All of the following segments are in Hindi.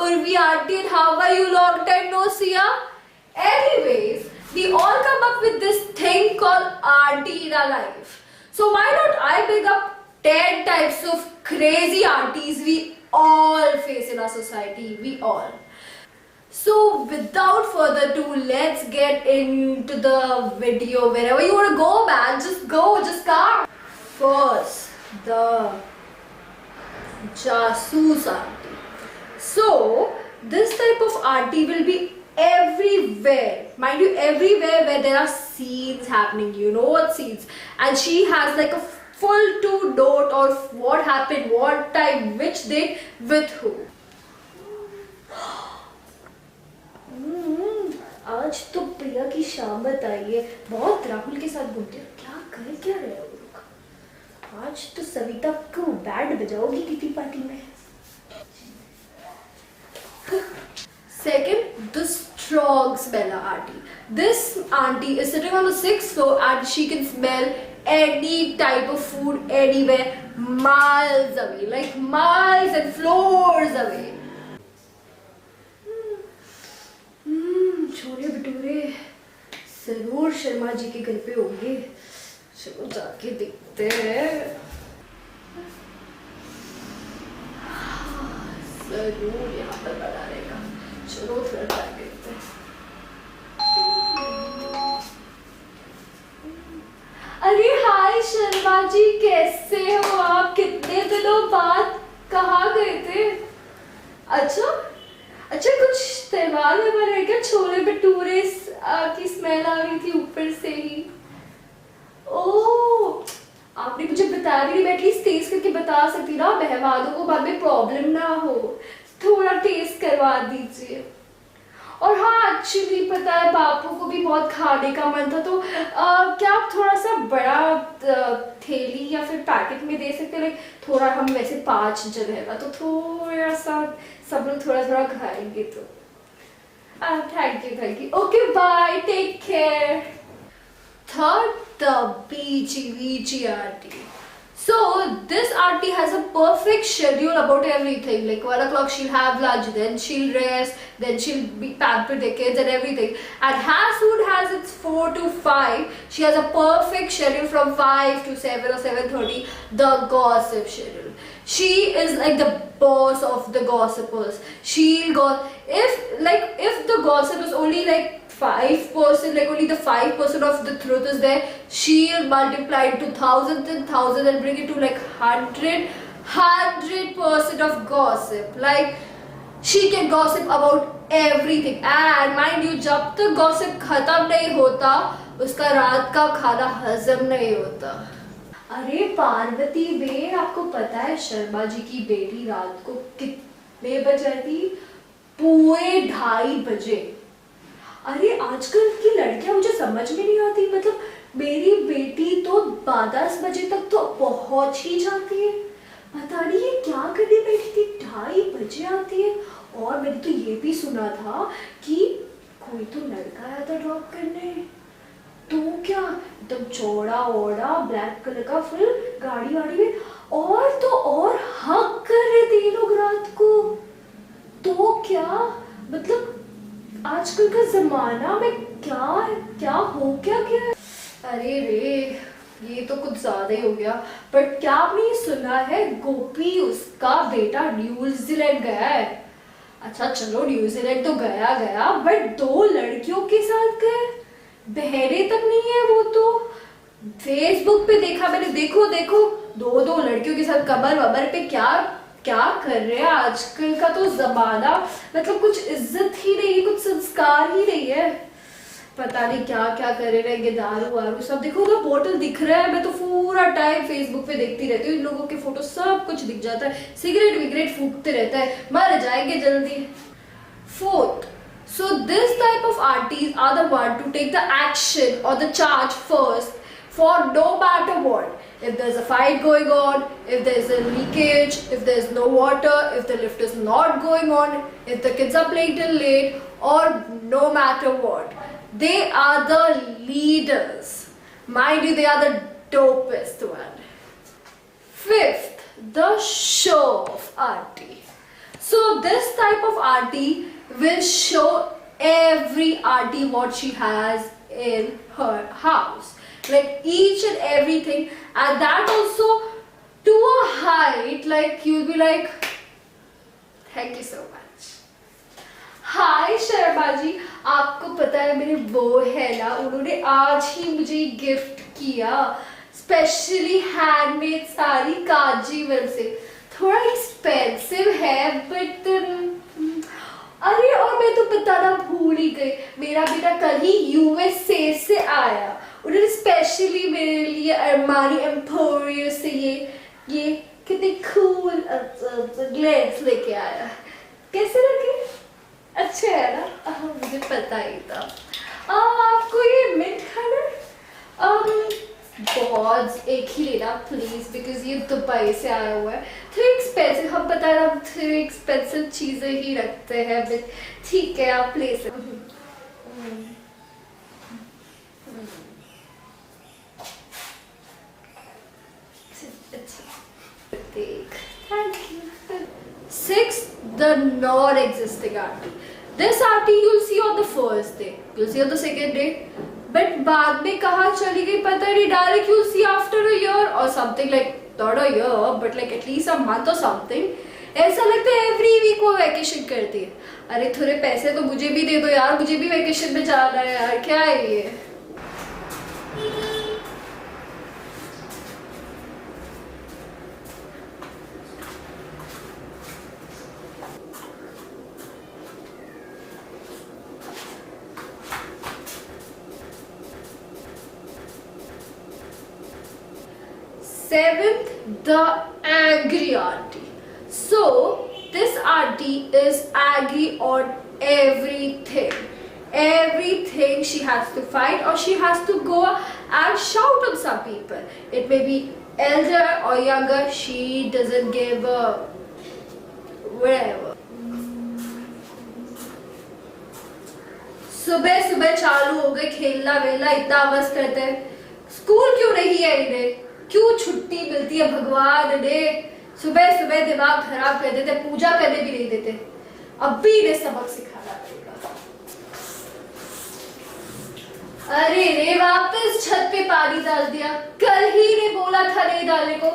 Urvi auntie, and how are you? Long time no see ya. Anyways, we all come up with this thing called auntie in our life. So why not I pick up 10 types of crazy aunties we all face in our society. We all. So without further ado, let's get into the video. Wherever you want to go, man, just go, just come. First, the Jasoos auntie. So this type of auntie will be everywhere, mind you, everywhere where there are scenes happening. You know what scenes? And she has like a full to note of what happened, what time, which date, with who. आज तो प्रिया की शाम बताई है, बहुत राहुल के साथ घूमते हो, क्या रहे हो लोग? आज तो सविता को बैंड बजाओगी किटी पार्टी में. Second, the strong smeller auntie. This auntie is sitting on the 6th floor and she can smell any type of food anywhere miles away, like miles and floors away. Chole bhature जरूर शर्मा जी के घर पे होंगे. चलो जाके देखते हैं. जरूर यहाँ पर बना रहेगा. चलो फिर ट्राई करते हैं. अरे हाय शर्मा जी, कैसे हो आप? कितने दिनों बाद कहाँ गए थे? अच्छा कुछ त्योहार है क्या? छोले भटूरे की स्मेल आ रही थी ऊपर से ही. ओह, आपने मुझे बता भी नहीं. मैं एटलीस्ट टेस्ट करके बता सकती ना, मेहमानों को बाद में प्रॉब्लम ना हो. थोड़ा टेस्ट करवा दीजिए. और हाँ, एक्चुअली पता है बापू को भी बहुत खाने का मन था, तो क्या आप थोड़ा सा बड़ा थैली या फिर पैकेट में दे सकते हैं? लाइक थोड़ा, हम वैसे 5 जन है ना, तो थोड़ा सा सब लोग थोड़ा खाएंगे. तो thank you. Okay, bye, take care. Third, the beachy auntie. So this auntie has a perfect schedule about everything. Like 1 o'clock she'll have lunch, then she'll rest, then she'll be pampered the kids and everything. And Hassood has its 4 to 5. She has a perfect schedule from 5 to 7 or 7:30. The gossip schedule. She is like the boss of the gossipers. She'll go if the gossip is only like 5%, like only the 5% of the truth is there, she'll multiply it to thousands and thousands and bring it to like 100% of gossip. Like she can gossip about everything. And mind you, जब तक gossip खत्म नहीं होता, उसका रात का खाना हजम नहीं होता. अरे पार्वती बे, आपको पता है शर्मा जी की बेटी रात को कितने बजे थी? पूरे 2:30 बजे. अरे आजकल की लड़कियां मुझे समझ में नहीं आती. मतलब मेरी बेटी तो 10 बजे तक तो पहुंच ही जाती है. पता नहीं ये क्या करने बैठी थी, 2:30 बजे आती है. और मैंने तो ये भी सुना था कि कोई तो लड़का आया था ड्रॉप करने. तो क्या एकदम चौड़ा ओड़ा ब्लैक कलर का फुल गाड़ी में, और तो और हक कर रहे थे ये लोग रात को. तो क्या मतलब आजकल का जमाना में क्या हो क्या. अरे रे, ये तो कुछ ज्यादा ही हो गया. बट क्या आपने ये सुना है, गोपी उसका बेटा न्यूजीलैंड गया है. अच्छा चलो, न्यूजीलैंड तो गया, बट 2 लड़कियों के साथ गए. बहरे तक नहीं है वो. तो फेसबुक पे देखा मैंने. देखो 2 लड़कियों के साथ कमर वमर पे क्या कर रहे हैं. आजकल का तो जमाना, मतलब कुछ इज्जत ही नहीं, कुछ संस्कार ही नहीं है. पता नहीं क्या कर रहे रहेंगे. दारू वारू सब. देखो तो बोतल दिख रहा है. मैं तो पूरा टाइम फेसबुक पे देखती रहती हूँ. इन लोगों के फोटो सब कुछ दिख जाता है. सिगरेट विगरेट फूकते रहता है. मर जाएंगे जल्दी. Fourth, so this type of aunties are the one to take the action or the charge first for no matter what. If there's a fight going on, if there's a leakage, if there's no water, if the lift is not going on, if the kids are playing till late, or no matter what, they are the leaders. Mind you, they are the dopest one. Fifth, the show-off auntie. So this type of auntie will show every auntie what she has in her house, like each and everything, and that also to a height like you'll be like, thank you so much. हाय शर्मा जी, आपको पता है मेरे वो है ना, उन्होंने आज ही मुझे गिफ्ट किया, स्पेशली हैंडमेड साड़ी कांजीवरम से, थोड़ा एक्सपेंसिव है बट अरे और मैं तो बताना भूल ही गई, मेरा बेटा कल ही यूएसए से आया, उन्होंने स्पेशली मेरे लिए अरमानी एम्पोरियो से ये कितने कूल ग्लेस लेके आया। कैसे लगे? अच्छे है ना? मुझे पता ही था। आपको ये मिंट खाना बहुत एक ही लेना प्लीज, बिकॉज ये दुबई से आया हुआ है, थोड़ी एक्सपेंसिव, हम पता है हम थोड़ी एक्सपेंसिव चीजें ही रखते हैं, बट ठीक है आप ले सकते। Thank you. 6. The non-existing auntie. This auntie you'll see on the first day, you'll see on the second day, but बाद में कहाँ चली गई पता नहीं, direct you'll see after a year or something, like not a year but like at least a month or something. ऐसा लगता है every week वो वैकेशन करती है। अरे थोड़े पैसे तो मुझे भी दे दो यार, मुझे भी वैकेशन में जाना है यार, क्या है ये? Seventh, the angry auntie. So this auntie is angry on everything. Everything she has to fight, or she has to go and shout on some people. It may be elder or younger, she doesn't give a whatever. सुबह सुबह चालू हो गए खेलना वेलना, इतना आवाज करते हैं, स्कूल क्यों नहीं है इन्हें, क्यों छुट्टी मिलती है भगवान ने, सुबह सुबह दिमाग खराब कर देते, पूजा करने भी नहीं देते, अब भी इन्हें सबक सिखाना पड़ेगा। अरे रे वापस छत पे पानी डाल दिया, कल ही ने बोला था नहीं डालने को,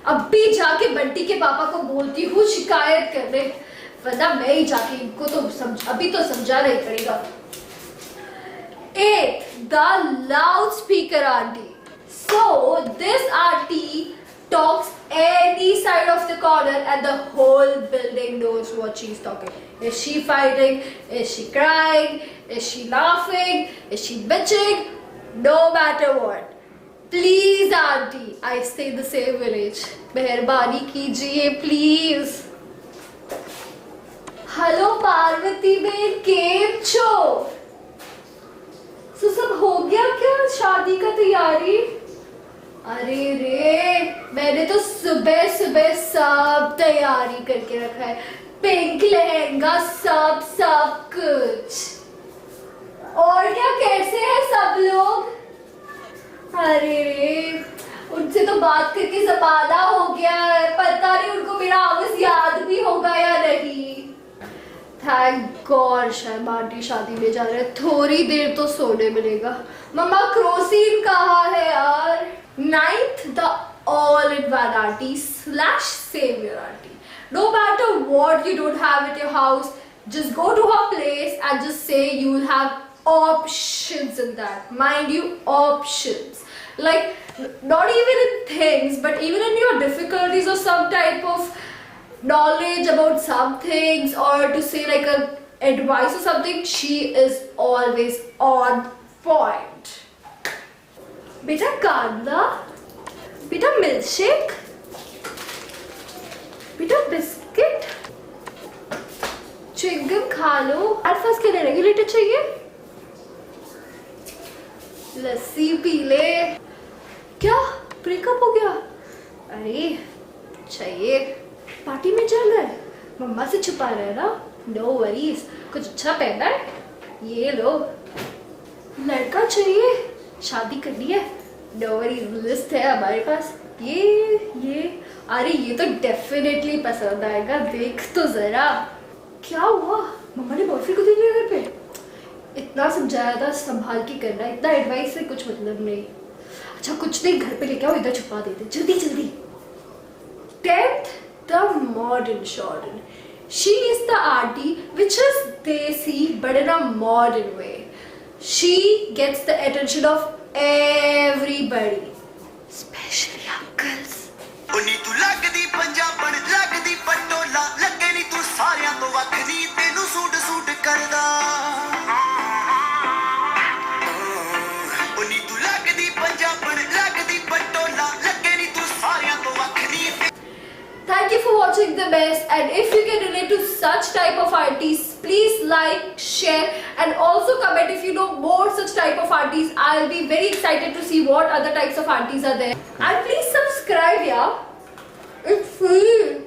अब भी जाके बंटी के पापा को बोलती हूँ शिकायत करने, वरना मैं ही जाके इनको तो अभी तो समझाना ही पड़ेगा। 8. The loudspeaker auntie. So this auntie talks any side of the corner and the whole building knows what she's talking. Is she fighting? Is she crying? Is she laughing? Is she bitching? No matter what. Please auntie, I stay in the same village. मेहरबानी कीजिए please. हेलो पार्वती बेन, केम छो? तो सब हो गया क्या शादी का तैयारी? अरे रे, मैंने तो सुबह सुबह सब तैयारी करके रखा है, पिंक लहंगा, सब कुछ। और क्या, कैसे हैं सब लोग? अरे रे, उनसे तो बात करके ज़माना हो गया है, पता नहीं उनको मेरा आवाज याद भी होगा या नहीं। थैंक गॉड शर्मा आंटी शादी में जा रहे हैं, थोड़ी देर तो सोने मिलेगा। मम्मा क्रोसीन कहाँ है यार? 9th, the all-in-one auntie / savior auntie. No matter what you don't have at your house, just go to her place and just say you'll have options in that. Mind you, options. Like not even in things, but even in your difficulties or some type of knowledge about some things, or to say like a advice or something, she is always on point. बेटा कांदा, बेटा मिल्कशेक, बेटा बिस्किट, च्युइंगम खा लो। ब्रेकफास्ट के लिए रेगुलेटर चाहिए, लस्सी पी ले। क्या ब्रेकअप हो गया? अरे चाहिए, पार्टी में चल रहा है, मम्मा से छुपा रहा है ना, नो वरीज, कुछ अच्छा पहनना है, ये लो। लड़का चाहिए, शादी करनी है, नो वरीज, लिस्ट है हमारे पास। ये अरे ये तो डेफिनेटली पसंद आएगा, देख तो जरा। क्या हुआ, मम्मा ने बॉयफ्रेंड को देख लिया घर पे? इतना सब ज्यादा संभाल के करना, इतना एडवाइस से कुछ मतलब नहीं। अच्छा कुछ नहीं, घर पे लेके आओ, इधर छुपा देते जल्दी जल्दी। 10th, the modern Jordan. She is the auntie which is desi but in a modern way. She gets the attention of everybody, especially uncles. ਉਨੀ ਤੂੰ ਲੱਗਦੀ ਪੰਜਾਬਣ ਲੱਗਦੀ ਪਟੋਲਾ ਲੱਗੇ ਨੀ ਤੂੰ ਸਾਰਿਆਂ ਤੋਂ ਵੱਖਰੀ ਤੈਨੂੰ ਸੂਟ ਸੂਟ ਕਰਦਾ ਉਨੀ ਤੂੰ ਲੱਗਦੀ ਪੰਜਾਬਣ ਲੱਗਦੀ ਪਟੋਲਾ ਲੱਗੇ ਨੀ ਤੂੰ ਸਾਰਿਆਂ ਤੋਂ ਵੱਖਰੀ Thank you for watching the best, and if you can relate to such type of aunties, please like, share and also comment if you know more such type of aunties. I'll be very excited to see what other types of aunties are there. And please subscribe, yeah. It's free.